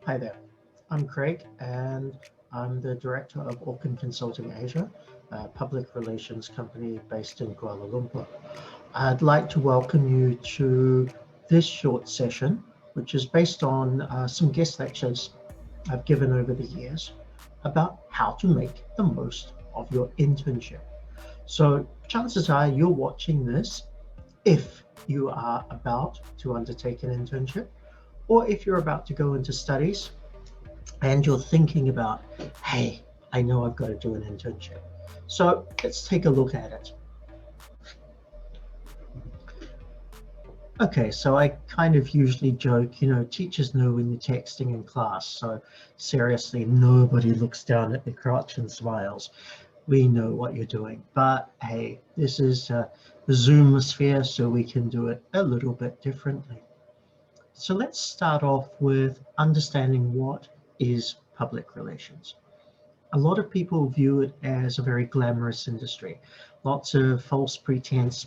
Hi there, I'm Craig and I'm the Director of Orchan Consulting Asia, a public relations company based in Kuala Lumpur. I'd like to welcome you to this short session, which is based on some guest lectures I've given over the years about how to make the most of your internship. So chances are you're watching this if you are about to undertake an internship or if you're about to go into studies and you're thinking about, hey, I know I've got to do an internship. So let's take a look at it. Okay, so I kind of usually joke, teachers know when you're texting in class. So seriously, nobody looks down at their crotch and smiles. We know what you're doing. But hey, this is the Zoom sphere, so we can do it a little bit differently. So let's start off with understanding what is public relations. A lot of people view it as a very glamorous industry. Lots of false pretense,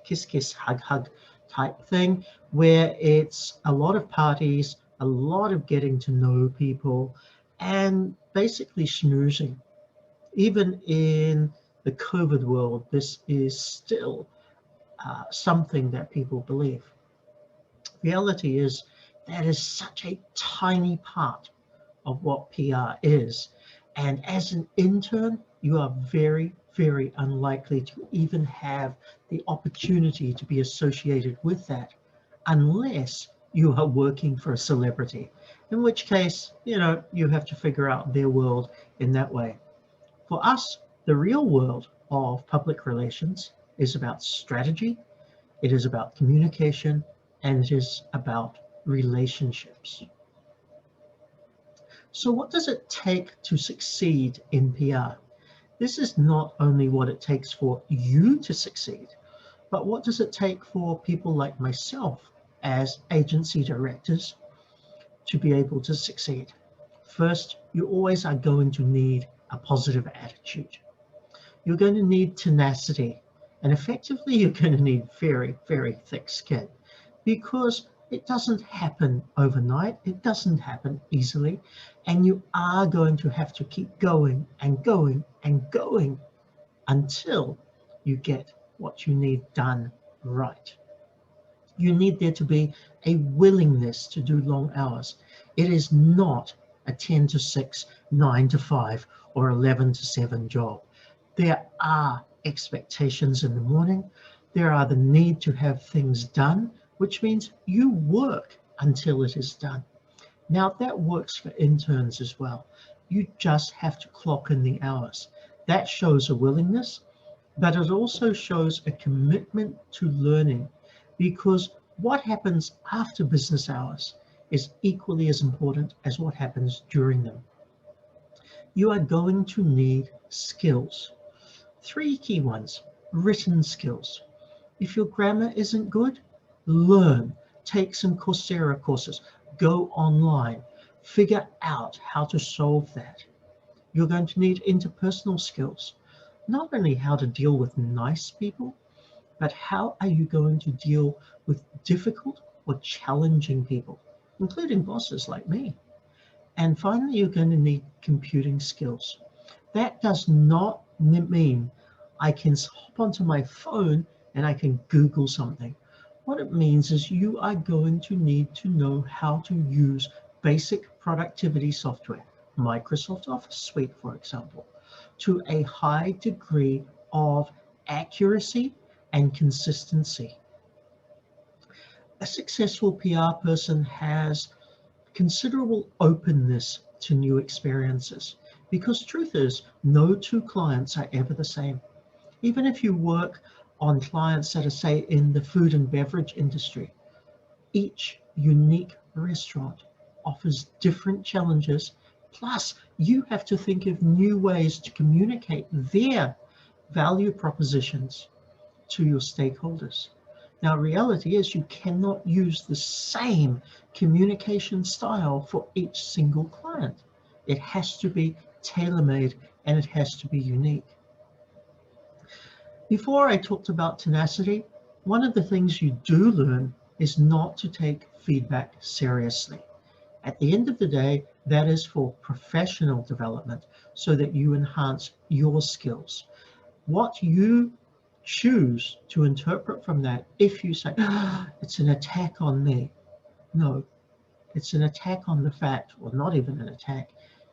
kiss, kiss, hug, hug type thing, where it's a lot of parties, a lot of getting to know people, and basically schmoozing. Even in the COVID world, this is still something that people believe. Reality is that is such a tiny part of what PR is. And as an intern, you are very, very unlikely to even have the opportunity to be associated with that unless you are working for a celebrity, in which case, you have to figure out their world in that way. For us, the real world of public relations is about strategy, it is about communication, and it is about relationships. So, what does it take to succeed in PR? This is not only what it takes for you to succeed, but what does it take for people like myself as agency directors to be able to succeed? First, you always are going to need a positive attitude. You're going to need tenacity, and effectively, you're going to need very, very thick skin because it doesn't happen overnight, it doesn't happen easily, and you are going to have to keep going and going and going until you get what you need done right. You need there to be a willingness to do long hours. It is not a 10 to 6, 9 to 5, or 11 to 7 job. There are expectations in the morning. There are the need to have things done, which means you work until it is done. Now, that works for interns as well. You just have to clock in the hours. That shows a willingness, but it also shows a commitment to learning because what happens after business hours is equally as important as what happens during them. You are going to need skills. Three key ones: written skills. If your grammar isn't good, learn. Take some Coursera courses. Go online. Figure out how to solve that. You're going to need interpersonal skills. Not only how to deal with nice people, but how are you going to deal with difficult or challenging people, including bosses like me? And finally, you're going to need computing skills. That does not mean I can hop onto my phone and I can Google something. What it means is you are going to need to know how to use basic productivity software, Microsoft Office Suite, for example, to a high degree of accuracy and consistency. A successful PR person has considerable openness to new experiences because truth is no two clients are ever the same. Even if you work on clients that are, say, in the food and beverage industry, each unique restaurant offers different challenges. Plus, you have to think of new ways to communicate their value propositions to your stakeholders. Now, reality is you cannot use the same communication style for each single client. It has to be tailor-made and it has to be unique. Before I talked about tenacity, one of the things you do learn is not to take feedback seriously. At the end of the day, that is for professional development so that you enhance your skills. What you choose to interpret from that, if you say, "Ah, it's an attack on me," no, it's an attack on the fact, or not even an attack,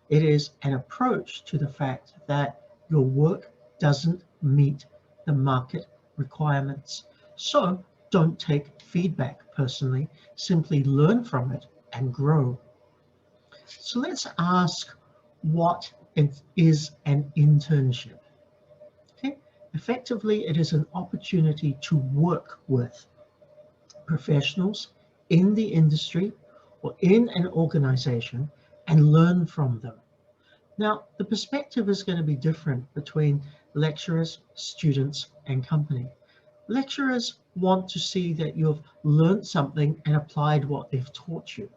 it is an approach to the fact that your work doesn't meet the market requirements. So don't take feedback personally, simply learn from it and grow. So let's ask, what is an internship? Okay? Effectively, it is an opportunity to work with professionals in the industry or in an organization and learn from them. Now, the perspective is going to be different between lecturers, students, and company. Lecturers want to see that you've learned something and applied what they've taught you.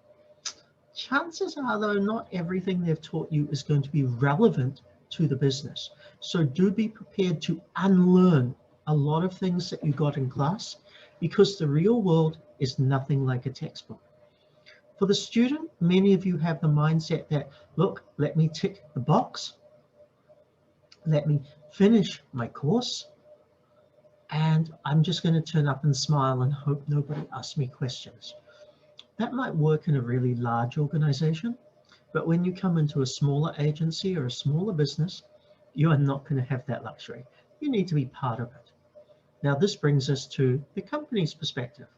Chances are, though, not everything they've taught you is going to be relevant to the business. So do be prepared to unlearn a lot of things that you got in class, because the real world is nothing like a textbook. For the student, many of you have the mindset that, look, let me tick the box, let me finish my course, and I'm just going to turn up and smile and hope nobody asks me questions. That might work in a really large organization, but when you come into a smaller agency or a smaller business, you are not going to have that luxury. You need to be part of it. Now, this brings us to the company's perspective.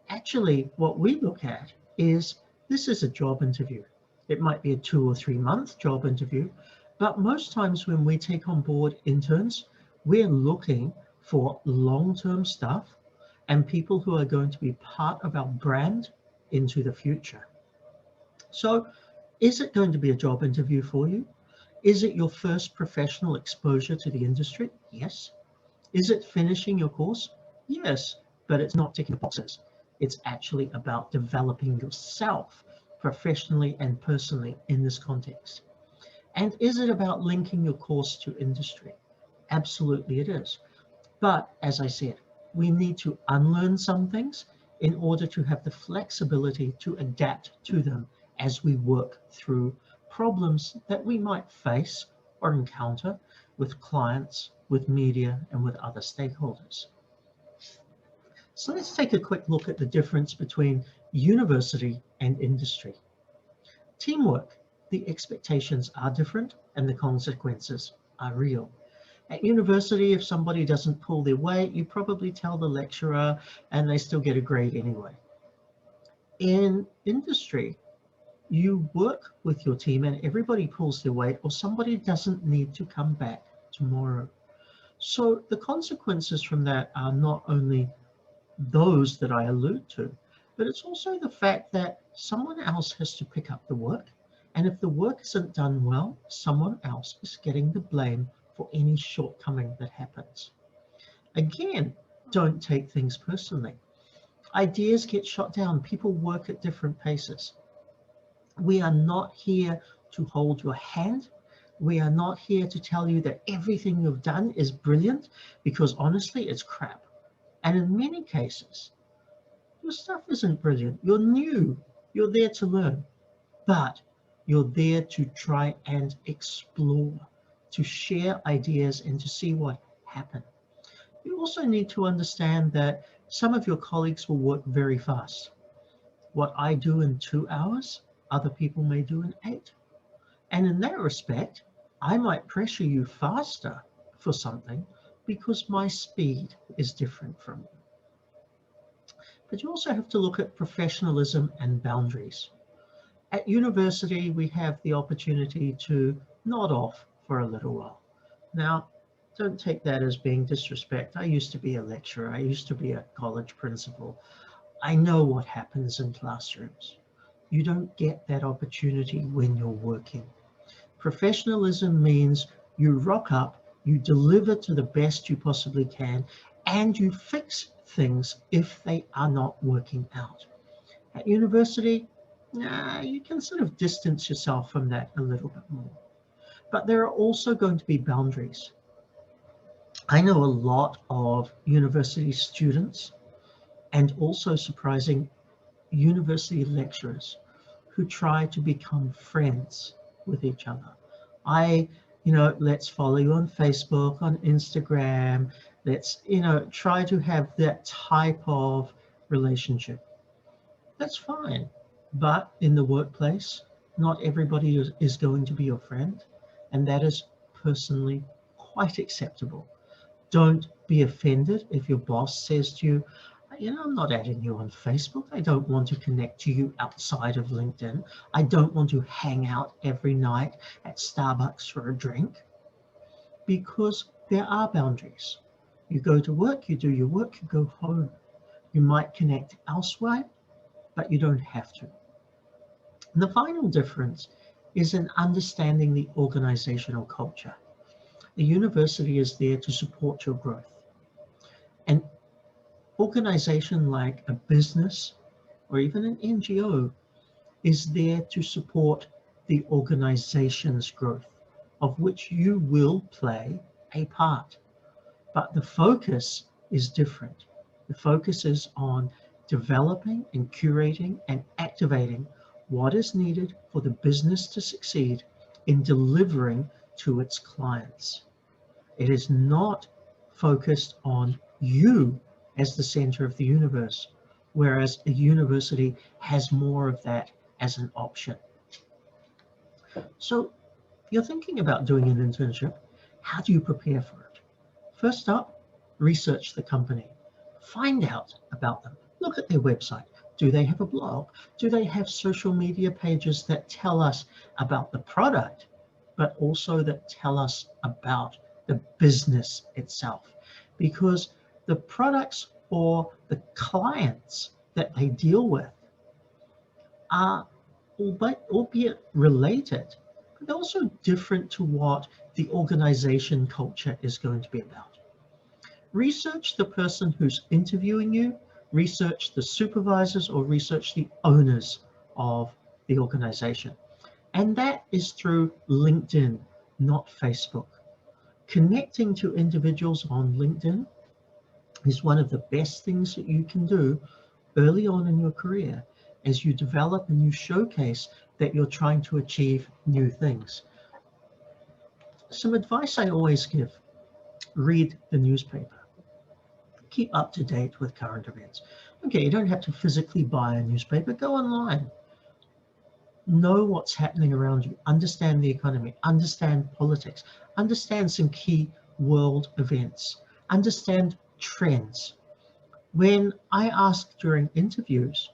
Actually, what we look at is, this is a job interview. It might be a 2 or 3 month job interview, but most times when we take on board interns, we're looking for long-term staff and people who are going to be part of our brand into the future. So is it going to be a job interview for you? Is it your first professional exposure to the industry? Yes. Is it finishing your course? Yes, but it's not ticking the boxes. It's actually about developing yourself professionally and personally in this context. And is it about linking your course to industry? Absolutely it is. But as I said, we need to unlearn some things in order to have the flexibility to adapt to them as we work through problems that we might face or encounter with clients, with media, and with other stakeholders. So let's take a quick look at the difference between university and industry. Teamwork, the expectations are different and the consequences are real. At university, if somebody doesn't pull their weight, you probably tell the lecturer and they still get a grade anyway. In industry, you work with your team and everybody pulls their weight, or somebody doesn't need to come back tomorrow. So the consequences from that are not only those that I allude to, but it's also the fact that someone else has to pick up the work. And if the work isn't done well, someone else is getting the blame for any shortcoming that happens. Again, don't take things personally. Ideas get shot down. People work at different paces. We are not here to hold your hand. We are not here to tell you that everything you've done is brilliant, because honestly, it's crap. And in many cases, your stuff isn't brilliant. You're new. You're there to learn. But you're there to try and explore, to share ideas and to see what happens. You also need to understand that some of your colleagues will work very fast. What I do in 2 hours, other people may do in 8. And in that respect, I might pressure you faster for something because my speed is different from you. But you also have to look at professionalism and boundaries. At university, we have the opportunity to nod off for a little while. Now, don't take that as being disrespect. I used to be a lecturer. I used to be a college principal. I know what happens in classrooms. You don't get that opportunity when you're working. Professionalism means you rock up, you deliver to the best you possibly can, and you fix things if they are not working out. At university, you can sort of distance yourself from that a little bit more. But there are also going to be boundaries. I know a lot of university students and also surprising university lecturers who try to become friends with each other. Let's follow you on Facebook, on Instagram. Let's, try to have that type of relationship. That's fine. But in the workplace, not everybody is going to be your friend. And that is personally quite acceptable. Don't be offended if your boss says to you, I'm not adding you on Facebook. I don't want to connect to you outside of LinkedIn. I don't want to hang out every night at Starbucks for a drink, because there are boundaries. You go to work, you do your work, you go home. You might connect elsewhere, but you don't have to. And the final difference is in understanding the organizational culture. The university is there to support your growth. An organization like a business or even an NGO is there to support the organization's growth, of which you will play a part. But the focus is different. The focus is on developing and curating and activating what is needed for the business to succeed in delivering to its clients. It is not focused on you as the center of the universe, whereas a university has more of that as an option. So you're thinking about doing an internship. How do you prepare for it? First up, research the company. Find out about them. Look at their website. Do they have a blog? Do they have social media pages that tell us about the product, but also that tell us about the business itself? Because the products or the clients that they deal with are, albeit related, but also different to what the organization culture is going to be about. Research the person who's interviewing you, research the supervisors, or research the owners of the organization. And that is through LinkedIn, not Facebook. Connecting to individuals on LinkedIn is one of the best things that you can do early on in your career as you develop and you showcase that you're trying to achieve new things. Some advice I always give: read the newspaper. Keep up to date with current events. Okay, you don't have to physically buy a newspaper, go online. Know what's happening around you, understand the economy, understand politics, understand some key world events, understand trends. When I ask during interviews,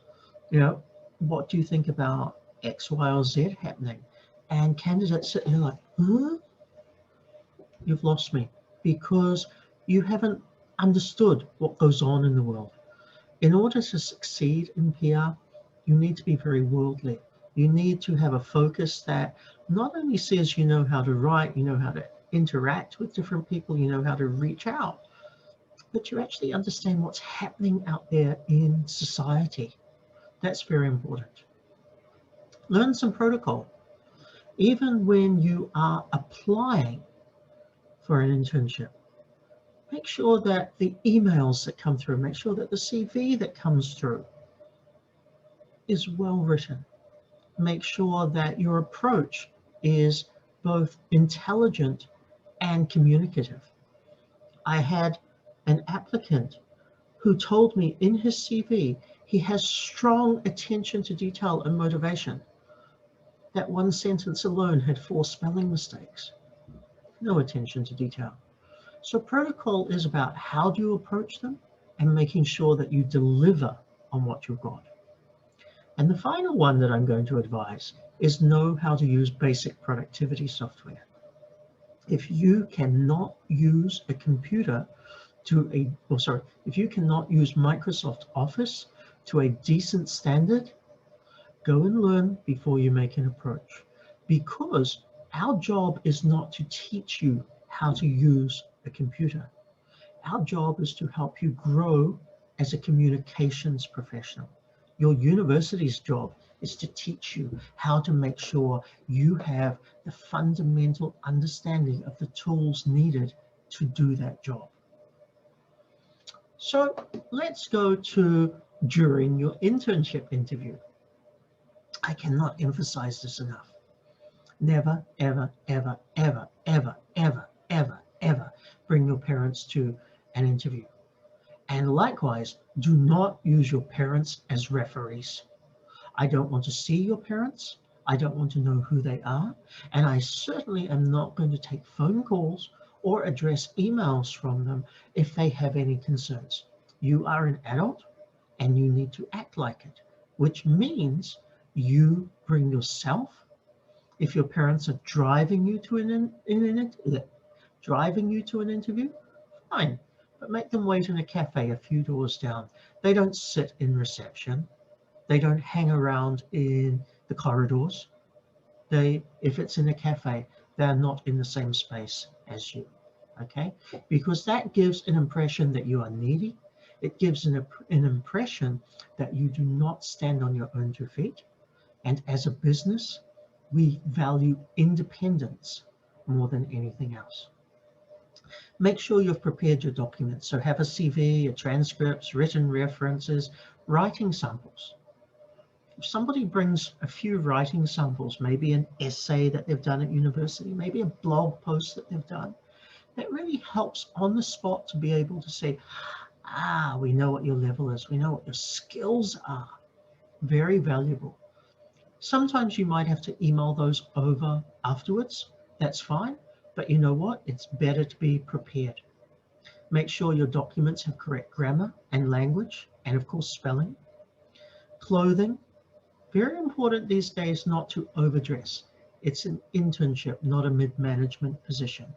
what do you think about X, Y, or Z happening? And candidates sit there like, huh? You've lost me, because you haven't understood what goes on in the world. In order to succeed in PR, you need to be very worldly. You need to have a focus that not only says you know how to write, you know how to interact with different people, you know how to reach out, but you actually understand what's happening out there in society. That's very important. Learn some protocol. Even when you are applying for an internship, make sure that the emails that come through, make sure that the CV that comes through is well written. Make sure that your approach is both intelligent and communicative. I had an applicant who told me in his CV he has strong attention to detail and motivation. That one sentence alone had 4 spelling mistakes. No attention to detail. So protocol is about how do you approach them and making sure that you deliver on what you've got. And the final one that I'm going to advise is know how to use basic productivity software. If you cannot use a computer if you cannot use Microsoft Office to a decent standard, go and learn before you make an approach. Because our job is not to teach you how to use a computer. Our job is to help you grow as a communications professional. Your university's job is to teach you how to make sure you have the fundamental understanding of the tools needed to do that job. So let's go to during your internship interview. I cannot emphasize this enough. Never, ever, ever, ever, ever, ever, ever, ever bring your parents to an interview. And likewise, do not use your parents as referees. I don't want to see your parents. I don't want to know who they are. And I certainly am not going to take phone calls or address emails from them if they have any concerns. You are an adult and you need to act like it, which means you bring yourself. If your parents are driving you to driving you to an interview, fine, but make them wait in a cafe a few doors down. They don't sit in reception. They don't hang around in the corridors. If it's in a cafe, they're not in the same space as you, okay? Because that gives an impression that you are needy. It gives an impression that you do not stand on your own 2 feet. And as a business, we value independence more than anything else. Make sure you've prepared your documents. So have a CV, a transcripts, written references, writing samples. If somebody brings a few writing samples, maybe an essay that they've done at university, maybe a blog post that they've done, that really helps on the spot to be able to say, we know what your level is. We know what your skills are. Very valuable. Sometimes you might have to email those over afterwards. That's fine. But you know what? It's better to be prepared. Make sure your documents have correct grammar and language, and of course spelling. Clothing. Very important these days not to overdress. It's an internship, not a mid-management position.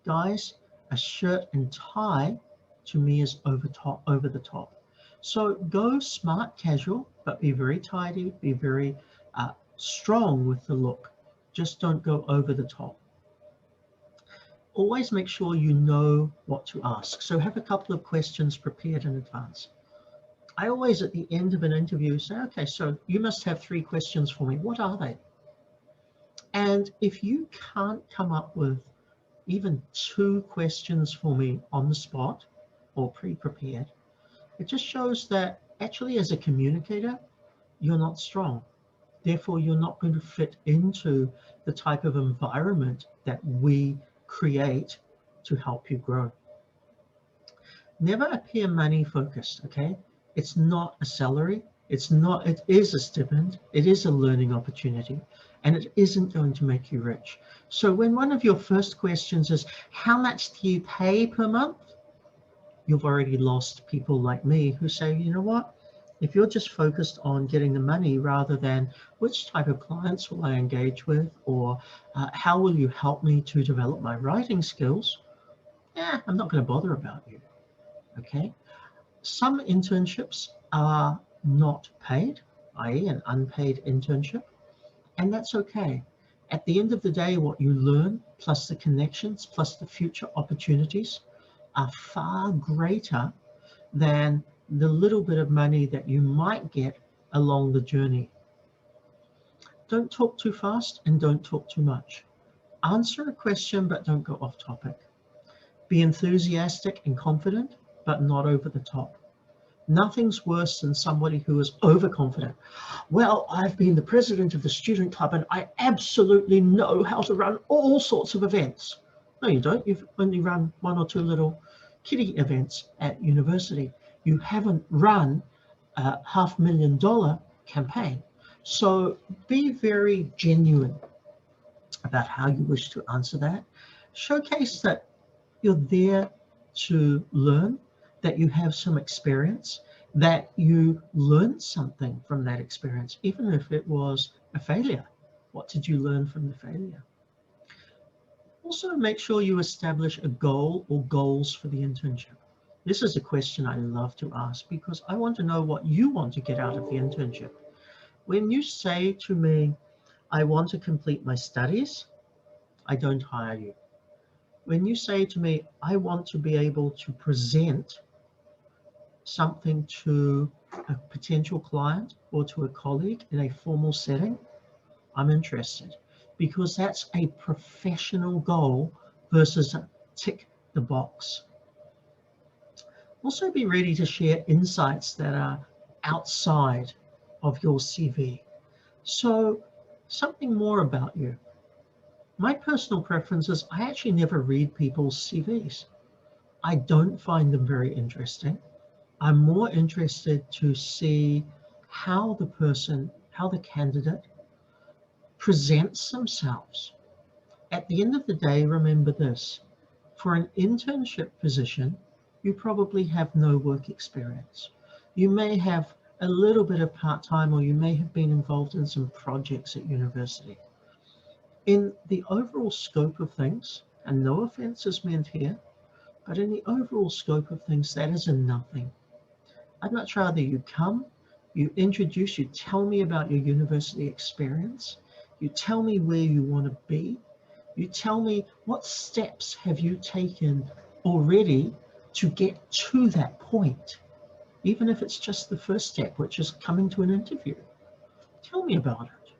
Guys, a shirt and tie to me is over the top. So go smart casual, but be very tidy, be very strong with the look. Just don't go over the top. Always make sure you know what to ask. So have a couple of questions prepared in advance. I always, at the end of an interview, say, okay, so you must have 3 questions for me. What are they? And if you can't come up with even 2 questions for me on the spot or pre-prepared, it just shows that actually as a communicator, you're not strong. Therefore, you're not going to fit into the type of environment that we create to help you grow. Never appear money focused, okay? It's not a salary. It is a stipend. It is a learning opportunity, and it isn't going to make you rich. So when one of your first questions is, how much do you pay per month? You've already lost people like me who say, you know what? If you're just focused on getting the money rather than which type of clients will I engage with, or how will you help me to develop my writing skills? I'm not going to bother about you, okay? Some internships are not paid, i.e. an unpaid internship, and that's okay. At the end of the day, what you learn, plus the connections, plus the future opportunities are far greater than the little bit of money that you might get along the journey. Don't talk too fast and don't talk too much. Answer a question, but don't go off topic. Be enthusiastic and confident, but not over the top. Nothing's worse than somebody who is overconfident. Well, I've been the president of the student club and I absolutely know how to run all sorts of events. No, you don't. You've only run 1 or 2 little kiddie events at university. You haven't run a $500,000 campaign. So be very genuine about how you wish to answer that. Showcase that you're there to learn, that you have some experience, that you learned something from that experience, even if it was a failure. What did you learn from the failure? Also, make sure you establish a goal or goals for the internship. This is a question I love to ask because I want to know what you want to get out of the internship. When you say to me, I want to complete my studies, I don't hire you. When you say to me, I want to be able to present something to a potential client or to a colleague in a formal setting, I'm interested, because that's a professional goal versus a tick the box. Also be ready to share insights that are outside of your CV. So something more about you. My personal preference is I actually never read people's CVs. I don't find them very interesting. I'm more interested to see how how the candidate presents themselves. At the end of the day, remember this, for an internship position, you probably have no work experience. You may have a little bit of part-time, or you may have been involved in some projects at university. In the overall scope of things, and no offense is meant here, but in the overall scope of things, that is a nothing. I'd much rather you come, you introduce, you tell me about your university experience, you tell me where you want to be, you tell me what steps have you taken already to get to that point, even if it's just the first step, which is coming to an interview. Tell me about it.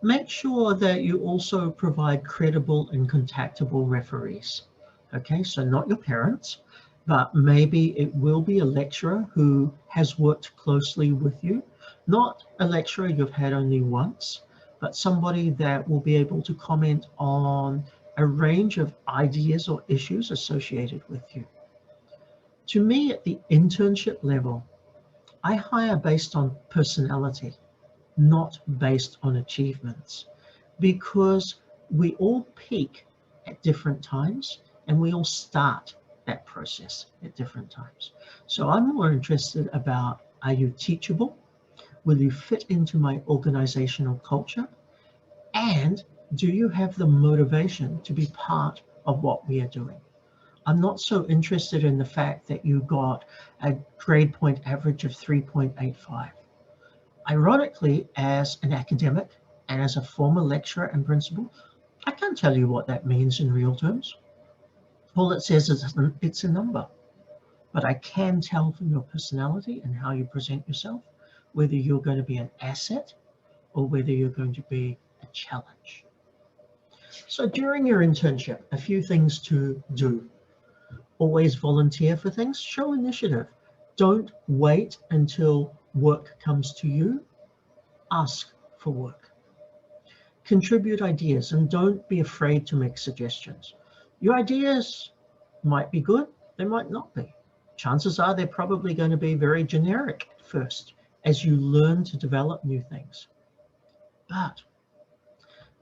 Make sure that you also provide credible and contactable referees. Okay, so not your parents, but maybe it will be a lecturer who has worked closely with you, not a lecturer you've had only once, but somebody that will be able to comment on a range of ideas or issues associated with you. To me, at the internship level, I hire based on personality, not based on achievements, because we all peak at different times and we all start that process at different times. So I'm more interested about, are you teachable? Will you fit into my organizational culture? And do you have the motivation to be part of what we are doing? I'm not so interested in the fact that you got a grade point average of 3.85. Ironically, as an academic and as a former lecturer and principal, I can't tell you what that means in real terms. All it says is it's a number. But I can tell from your personality and how you present yourself whether you're going to be an asset or whether you're going to be a challenge. So during your internship, a few things to do. Always volunteer for things, show initiative. Don't wait until work comes to you. Ask for work. Contribute ideas and don't be afraid to make suggestions. Your ideas might be good, they might not be. Chances are they're probably going to be very generic at first as you learn to develop new things. But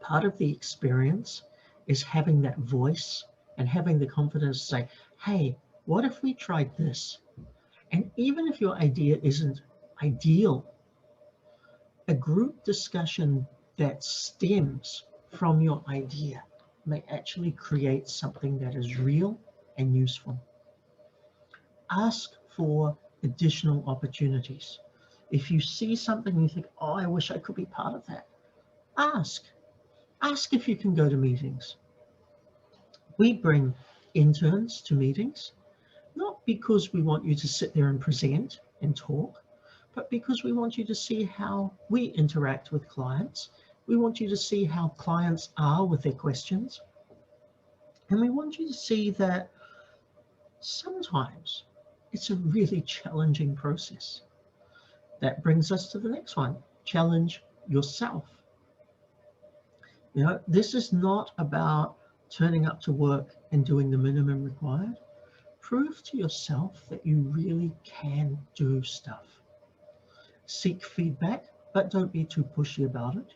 part of the experience is having that voice and having the confidence to say, hey, what if we tried this? And even if your idea isn't ideal, a group discussion that stems from your idea may actually create something that is real and useful. Ask for additional opportunities. If you see something you think, oh, I wish I could be part of that, ask. Ask if you can go to meetings. We bring interns to meetings, not because we want you to sit there and present and talk, but because we want you to see how we interact with clients. We want you to see how clients are with their questions. And we want you to see that sometimes it's a really challenging process. That brings us to the next one. Challenge yourself. You know, this is not about turning up to work and doing the minimum required. Prove to yourself that you really can do stuff. Seek feedback, but don't be too pushy about it.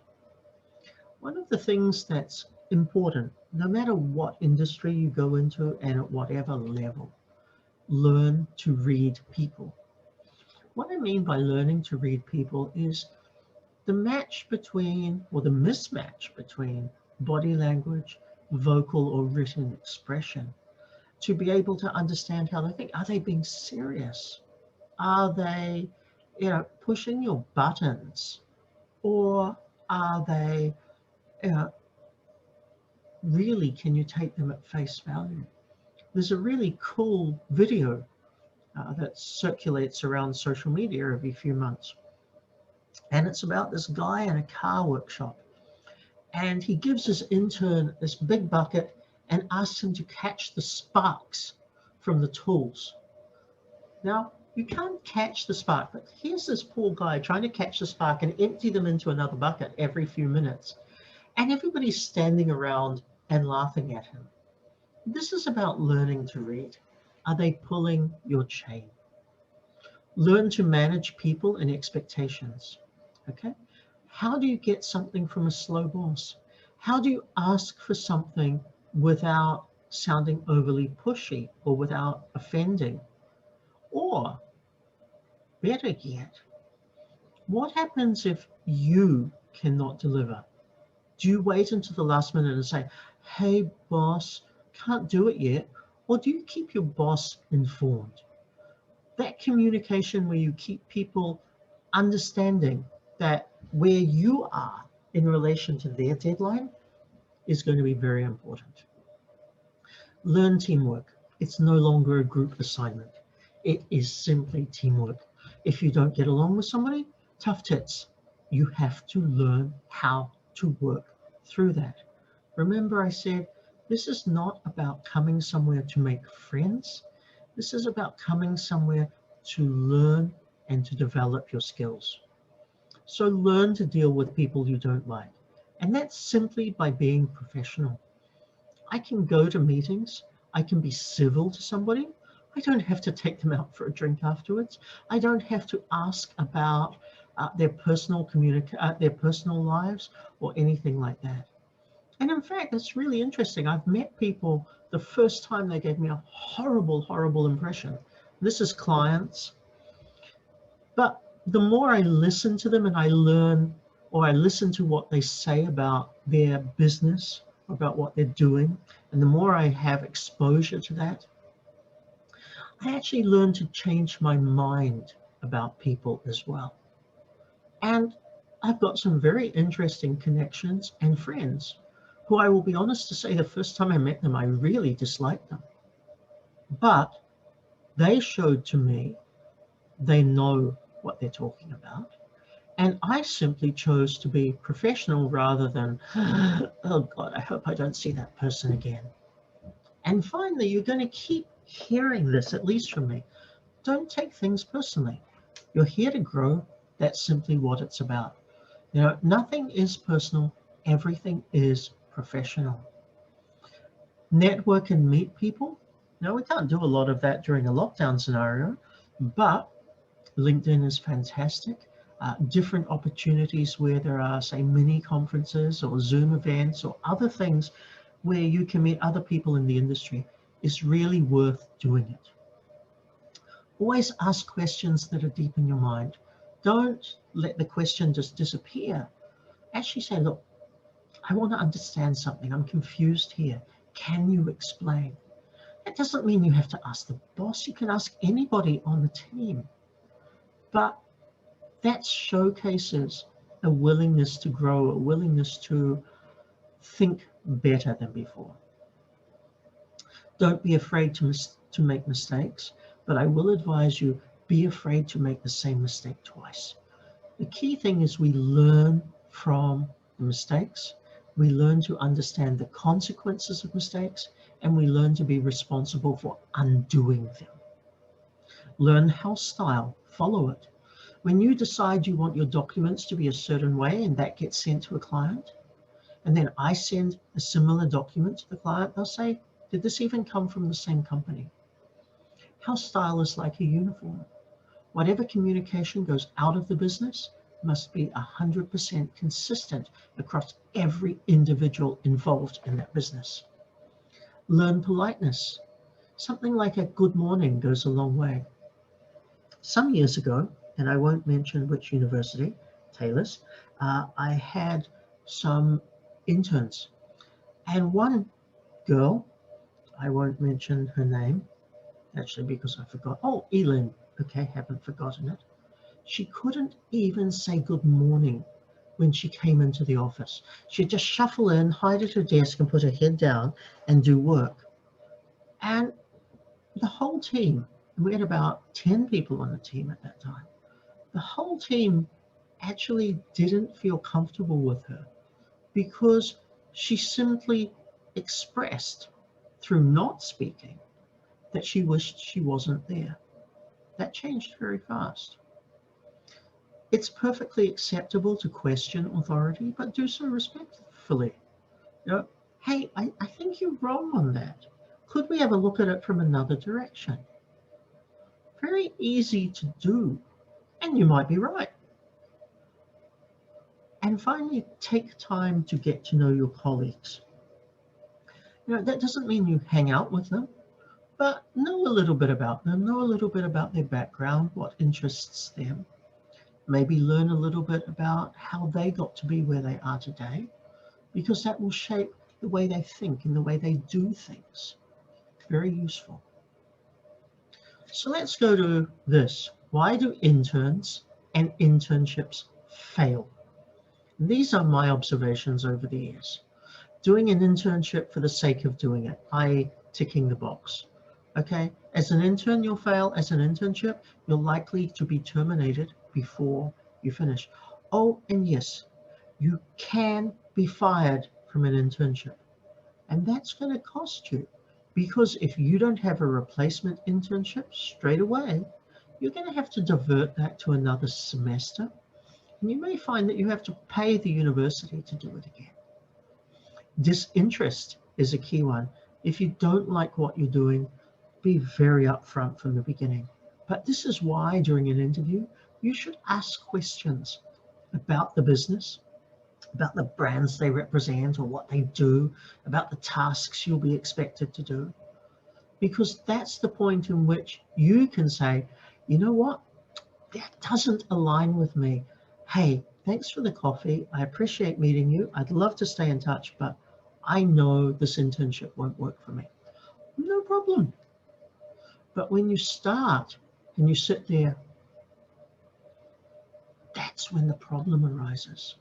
One of the things that's important, no matter what industry you go into and at whatever level, learn to read people. What I mean by learning to read people is the match between, or the mismatch between body language, vocal or written expression, to be able to understand how they think. Are they being serious? Are they, pushing your buttons? Or are they, really, can you take them at face value? There's a really cool video that circulates around social media every few months. And it's about this guy in a car workshop. And he gives his intern this big bucket and asks him to catch the sparks from the tools. Now, You can't catch the spark, but here's this poor guy trying to catch the spark and empty them into another bucket every few minutes. And everybody's standing around and laughing at him. This is about learning to read. Are they pulling your chain? Learn to manage people and expectations. Okay? How do you get something from a slow boss? How do you ask for something without sounding overly pushy or without offending? Or better yet, what happens if you cannot deliver? Do you wait until the last minute and say, hey, boss, can't do it yet? Or do you keep your boss informed? That communication where you keep people understanding that where you are in relation to their deadline is going to be very important. Learn teamwork. It's no longer a group assignment. It is simply teamwork. If you don't get along with somebody, tough tits. You have to learn how to work through that. Remember I said, this is not about coming somewhere to make friends. This is about coming somewhere to learn and to develop your skills. So learn to deal with people you don't like. And that's simply by being professional. I can go to meetings. I can be civil to somebody. I don't have to take them out for a drink afterwards. I don't have to ask about their their personal lives or anything like that. And in fact, it's really interesting. I've met people the first time they gave me a horrible, horrible impression. This is clients. But the more I listen to them and I learn, or I listen to what they say about their business, about what they're doing, and the more I have exposure to that, I actually learn to change my mind about people as well. And I've got some very interesting connections and friends who I will be honest to say the first time I met them, I really disliked them. But they showed to me they know what they're talking about. And I simply chose to be professional rather than, oh God, I hope I don't see that person again. And finally, you're going to keep hearing this, at least from me. Don't take things personally. You're here to grow. That's simply what it's about. You know, nothing is personal. Everything is professional. Network and meet people. Now, we can't do a lot of that during a lockdown scenario, but LinkedIn is fantastic. Different opportunities where there are, say, mini conferences or Zoom events or other things where you can meet other people in the industry is really worth doing it. Always ask questions that are deep in your mind. Don't let the question just disappear. Actually say, look, I want to understand something. I'm confused here. Can you explain? That doesn't mean you have to ask the boss. You can ask anybody on the team. But that showcases a willingness to grow, a willingness to think better than before. Don't be afraid to make mistakes, but I will advise you, be afraid to make the same mistake twice. The key thing is we learn from the mistakes, we learn to understand the consequences of mistakes, and we learn to be responsible for undoing them. Learn house style, follow it. When you decide you want your documents to be a certain way and that gets sent to a client, and then I send a similar document to the client, they'll say, did this even come from the same company? House style is like a uniform. Whatever communication goes out of the business must be 100% consistent across every individual involved in that business. Learn politeness. Something like a good morning goes a long way. Some years ago, and I won't mention which university, Taylor's, I had some interns. And one girl, I won't mention her name, actually because I forgot. Oh, Elin, okay, haven't forgotten it. She couldn't even say good morning when she came into the office. She'd just shuffle in, hide at her desk and put her head down and do work. And the whole team, we had about 10 people on the team at that time, the whole team actually didn't feel comfortable with her because she simply expressed through not speaking that she wished she wasn't there. That changed very fast. It's perfectly acceptable to question authority, but do so respectfully. You know, hey, I think you're wrong on that. Could we have a look at it from another direction? Very easy to do, and you might be right. And finally, take time to get to know your colleagues. That doesn't mean you hang out with them, but know a little bit about them, know a little bit about their background, what interests them. Maybe learn a little bit about how they got to be where they are today, because that will shape the way they think and the way they do things. Very useful. So let's go to this. Why do interns and internships fail? These are my observations over the years. Doing an internship for the sake of doing it, i.e. ticking the box. Okay, as an intern, you'll fail. As an internship, you're likely to be terminated before you finish. Oh, and yes, you can be fired from an internship. And that's going to cost you, because if you don't have a replacement internship straight away, you're going to have to divert that to another semester. And you may find that you have to pay the university to do it again. Disinterest is a key one. If you don't like what you're doing, be very upfront from the beginning. But this is why during an interview, you should ask questions about the business, about the brands they represent or what they do, about the tasks you'll be expected to do. Because that's the point in which you can say, you know what, that doesn't align with me. Hey, thanks for the coffee. I appreciate meeting you. I'd love to stay in touch, but I know this internship won't work for me. No problem. But when you start and you sit there, that's when the problem arises.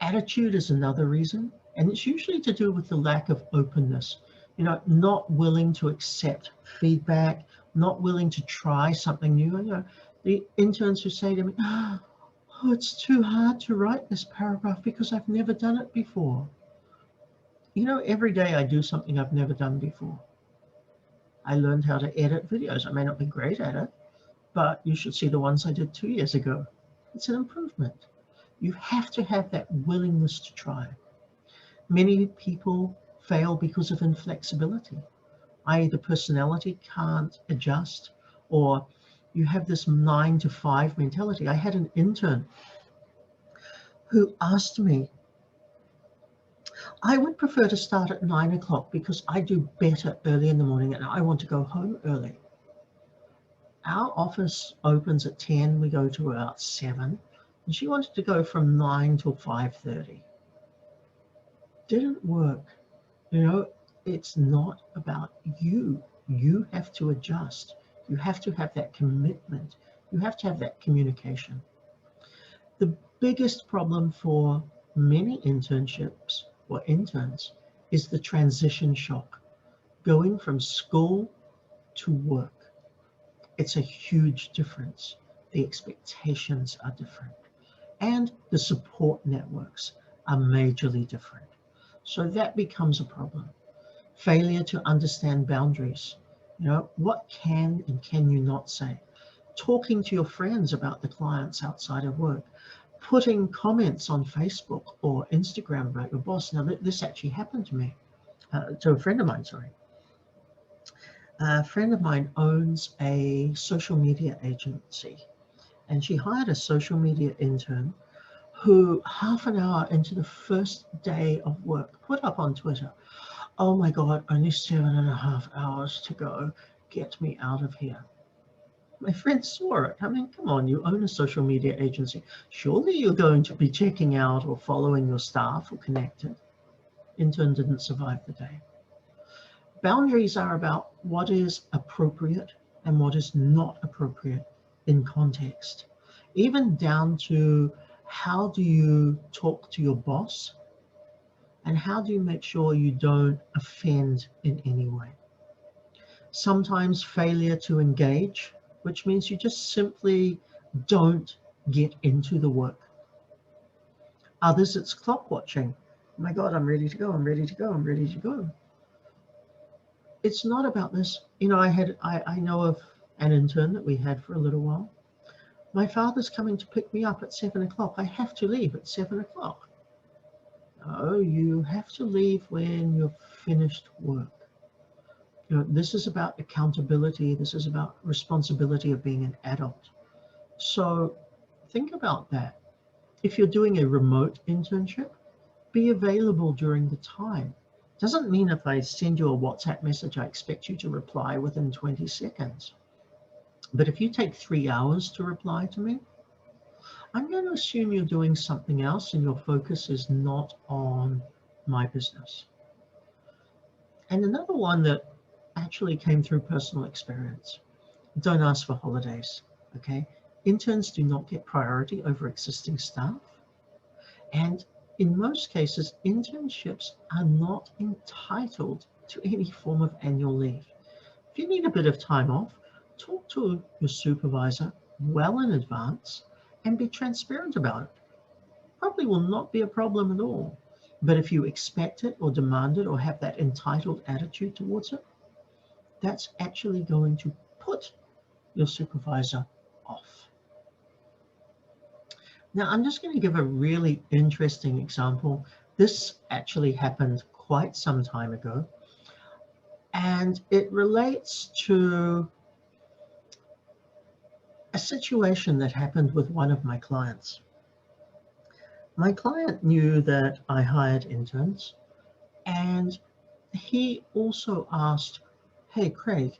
Attitude is another reason, and it's usually to do with the lack of openness. Not willing to accept feedback, not willing to try something new. The interns who say to me, oh, it's too hard to write this paragraph because I've never done it before. Every day I do something I've never done before. I learned how to edit videos. I may not be great at it, but you should see the ones I did 2 years ago. It's an improvement. You have to have that willingness to try. Many people fail because of inflexibility. i.e. the personality can't adjust, or you have this 9 to 5 mentality. I had an intern who asked me, I would prefer to start at 9 o'clock because I do better early in the morning and I want to go home early. Our office opens at 10, we go to about 7, and she wanted to go from 9 till 5:30. Didn't work. It's not about you. You have to adjust. You have to have that commitment. You have to have that communication. The biggest problem for many internships or interns is the transition shock, going from school to work. It's a huge difference. The expectations are different, and the support networks are majorly different. So that becomes a problem. Failure to understand boundaries. What can and can you not say? Talking to your friends about the clients outside of work. Putting comments on Facebook or Instagram about your boss. Now, this actually happened to me, to a friend of mine, sorry. A friend of mine owns a social media agency, and she hired a social media intern who half an hour into the first day of work put up on Twitter, oh my God, only 7.5 hours to go. Get me out of here. My friend saw it. I mean, come on, you own a social media agency. Surely you're going to be checking out or following your staff or connected. Intern didn't survive the day. Boundaries are about what is appropriate and what is not appropriate in context. Even down to how do you talk to your boss and how do you make sure you don't offend in any way. Sometimes failure to engage, which means you just simply don't get into the work. Others, it's clock watching. Oh my God, I'm ready to go, I'm ready to go, I'm ready to go. It's not about this. I know of an intern that we had for a little while. My father's coming to pick me up at 7 o'clock. I have to leave at 7 o'clock. Oh, you have to leave when you've finished work. This is about accountability. This is about responsibility of being an adult. So think about that. If you're doing a remote internship, be available during the time. Doesn't mean if I send you a WhatsApp message, I expect you to reply within 20 seconds. But if you take 3 hours to reply to me, I'm going to assume you're doing something else and your focus is not on my business. And another one that actually came through personal experience. Don't ask for holidays, okay? Interns do not get priority over existing staff. And in most cases, internships are not entitled to any form of annual leave. If you need a bit of time off, talk to your supervisor well in advance and be transparent about it. Probably will not be a problem at all. But if you expect it or demand it or have that entitled attitude towards it, that's actually going to put your supervisor off. Now, I'm just going to give a really interesting example. This actually happened quite some time ago, and it relates to a situation that happened with one of my clients. My client knew that I hired interns, and he also asked, hey, Craig,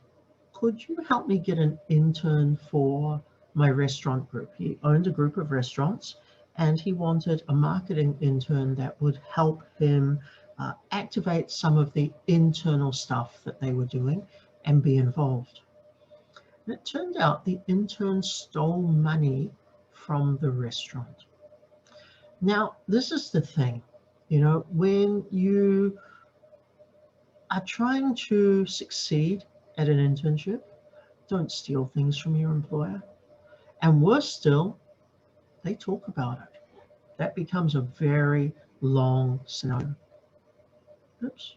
could you help me get an intern for my restaurant group? He owned a group of restaurants and he wanted a marketing intern that would help him activate some of the internal stuff that they were doing and be involved. And it turned out the intern stole money from the restaurant. Now, this is the thing, when you are trying to succeed at an internship, don't steal things from your employer. And worse still, they talk about it. That becomes a very long scenario. Oops.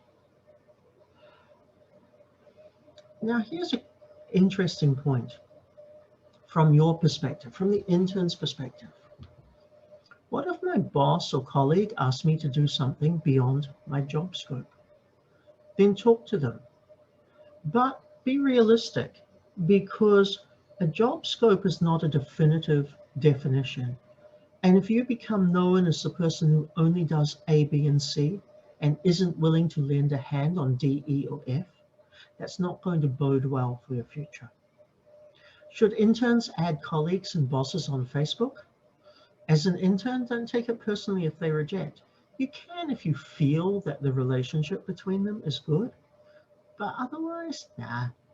Now here's an interesting point from your perspective, from the intern's perspective. What if my boss or colleague asked me to do something beyond my job scope? Then talk to them. But be realistic, because a job scope is not a definitive definition. And if you become known as the person who only does A, B, and C and isn't willing to lend a hand on D, E, or F, that's not going to bode well for your future. Should interns add colleagues and bosses on Facebook? As an intern, don't take it personally if they reject. You can if you feel that the relationship between them is good, but otherwise,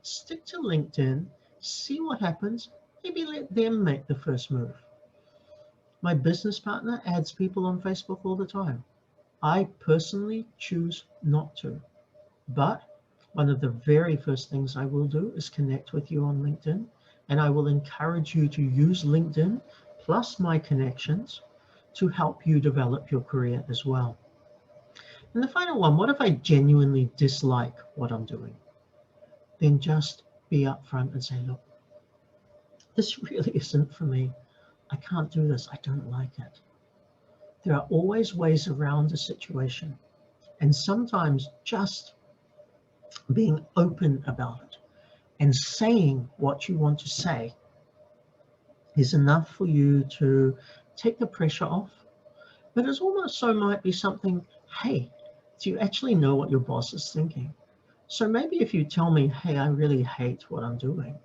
stick to LinkedIn, see what happens, maybe let them make the first move. My business partner adds people on Facebook all the time. I personally choose not to, but one of the very first things I will do is connect with you on LinkedIn, and I will encourage you to use LinkedIn plus my connections to help you develop your career as well. And the final one, what if I genuinely dislike what I'm doing? Then just be upfront and say, look, this really isn't for me. I can't do this. I don't like it. There are always ways around a situation. And sometimes just being open about it and saying what you want to say is enough for you to take the pressure off. But it's almost so might be something, hey, do you actually know what your boss is thinking? So maybe if you tell me, hey, I really hate what I'm doing,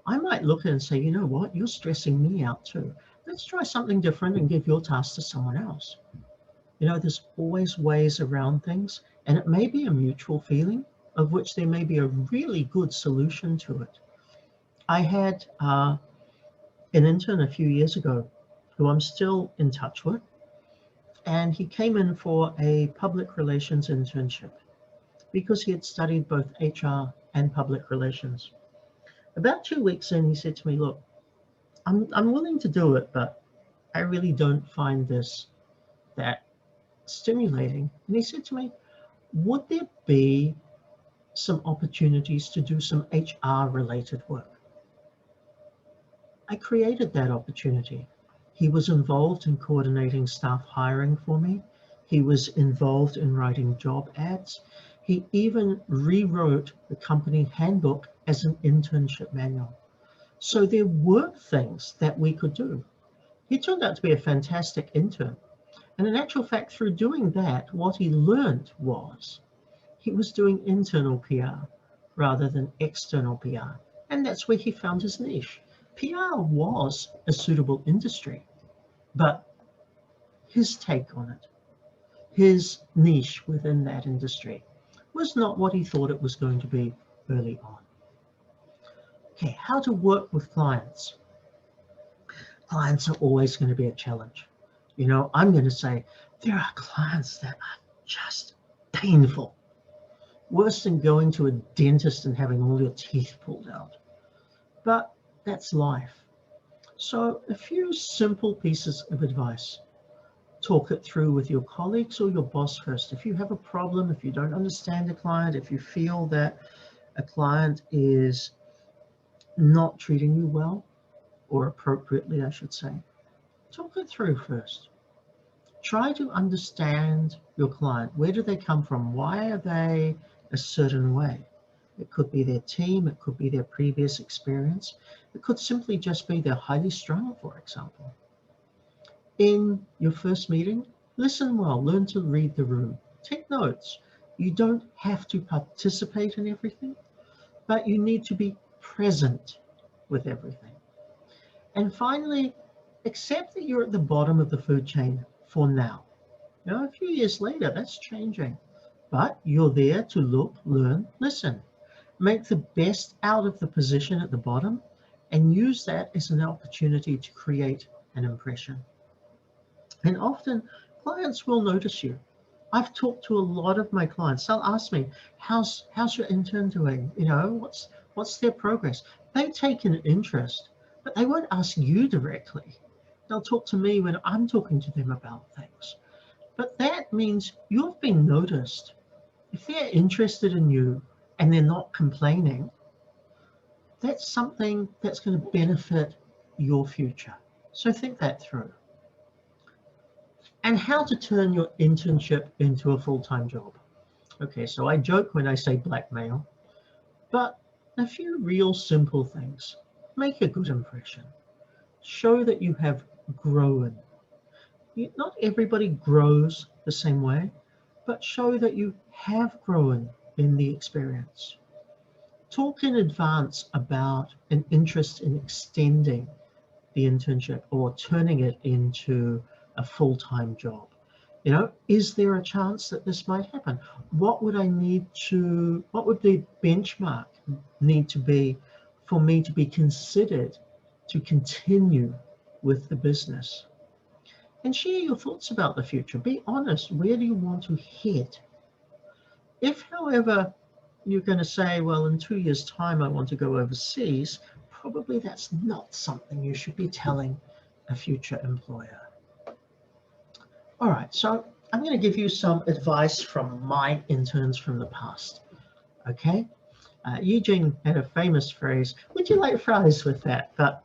I might look at it and say, you know what, you're stressing me out too. Let's try something different and give your task to someone else. There's always ways around things, and it may be a mutual feeling of which there may be a really good solution to it. I had an intern a few years ago who I'm still in touch with, and he came in for a public relations internship because he had studied both HR and public relations. About 2 weeks in, he said to me, look, I'm willing to do it, but I really don't find this that stimulating. And he said to me, would there be some opportunities to do some HR related work? I created that opportunity. He was involved in coordinating staff hiring for me. He was involved in writing job ads. He even rewrote the company handbook as an internship manual. So there were things that we could do. He turned out to be a fantastic intern. And in actual fact, through doing that, what he learned was he was doing internal PR rather than external PR. And that's where he found his niche. PR was a suitable industry, but his take on it, his niche within that industry, was not what he thought it was going to be early on. Okay, how to work with clients. Clients are always going to be a challenge. I'm going to say there are clients that are just painful. Worse than going to a dentist and having all your teeth pulled out. But that's life. So a few simple pieces of advice. Talk it through with your colleagues or your boss first. If you have a problem, if you don't understand a client, if you feel that a client is not treating you well, or appropriately, I should say, talk it through first. Try to understand your client. Where do they come from? Why are they a certain way? It could be their team, it could be their previous experience, it could simply just be they're highly strung, for example. In your first meeting, listen well, learn to read the room, take notes. You don't have to participate in everything, but you need to be present with everything. And finally, accept that you're at the bottom of the food chain for now. A few years later, that's changing, but you're there to look, learn, listen. Make the best out of the position at the bottom and use that as an opportunity to create an impression. And often clients will notice you. I've talked to a lot of my clients. They'll ask me, how's your intern doing? What's their progress? They take an interest, but they won't ask you directly. They'll talk to me when I'm talking to them about things. But that means you've been noticed. If they're interested in you and they're not complaining, that's something that's going to benefit your future. So think that through. And how to turn your internship into a full-time job. Okay, so I joke when I say blackmail, but a few real simple things. Make a good impression. Show that you have grown. Not everybody grows the same way, but show that you have grown in the experience. Talk in advance about an interest in extending the internship or turning it into a full-time job. Is there a chance that this might happen? What would the benchmark need to be for me to be considered to continue with the business? And share your thoughts about the future. Be honest. Where do you want to head? If, however, you're going to say, well, in 2 years' time, I want to go overseas, probably that's not something you should be telling a future employer. All right, so I'm going to give you some advice from my interns from the past. Okay, Eugene had a famous phrase, would you like fries with that? But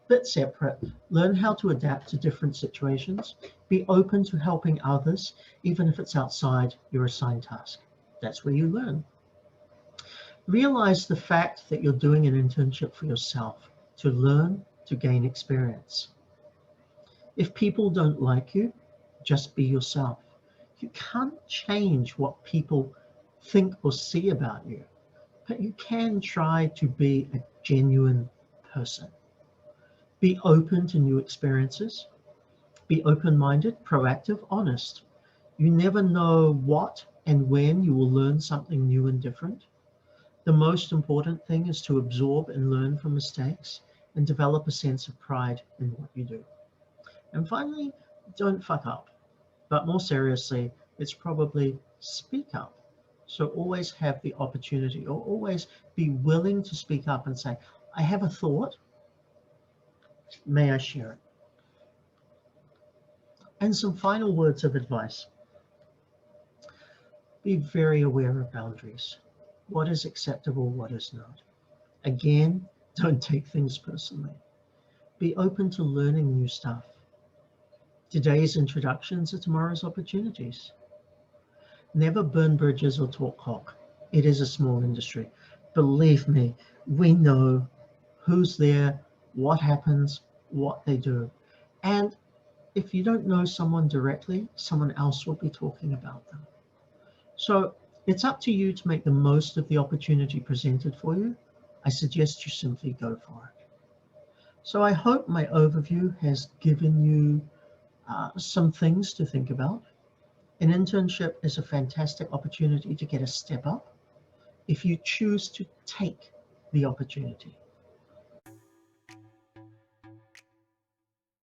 a bit separate. Learn how to adapt to different situations. Be open to helping others, even if it's outside your assigned task. That's where you learn. Realize the fact that you're doing an internship for yourself, to learn, to gain experience. If people don't like you, just be yourself. You can't change what people think or see about you, but you can try to be a genuine person. Be open to new experiences. Be open-minded, proactive, honest. You never know what and when you will learn something new and different. The most important thing is to absorb and learn from mistakes and develop a sense of pride in what you do. And finally, don't fuck up. But more seriously, it's probably speak up. So always have the opportunity, or always be willing to speak up and say, I have a thought, may I share it? And some final words of advice. Be very aware of boundaries. What is acceptable, what is not. Again, don't take things personally. Be open to learning new stuff. Today's introductions are tomorrow's opportunities. Never burn bridges or talk cock. It is a small industry. Believe me, we know who's there, what happens, what they do. And if you don't know someone directly, someone else will be talking about them. So it's up to you to make the most of the opportunity presented for you. I suggest you simply go for it. So I hope my overview has given you some things to think about. An internship is a fantastic opportunity to get a step up if you choose to take the opportunity.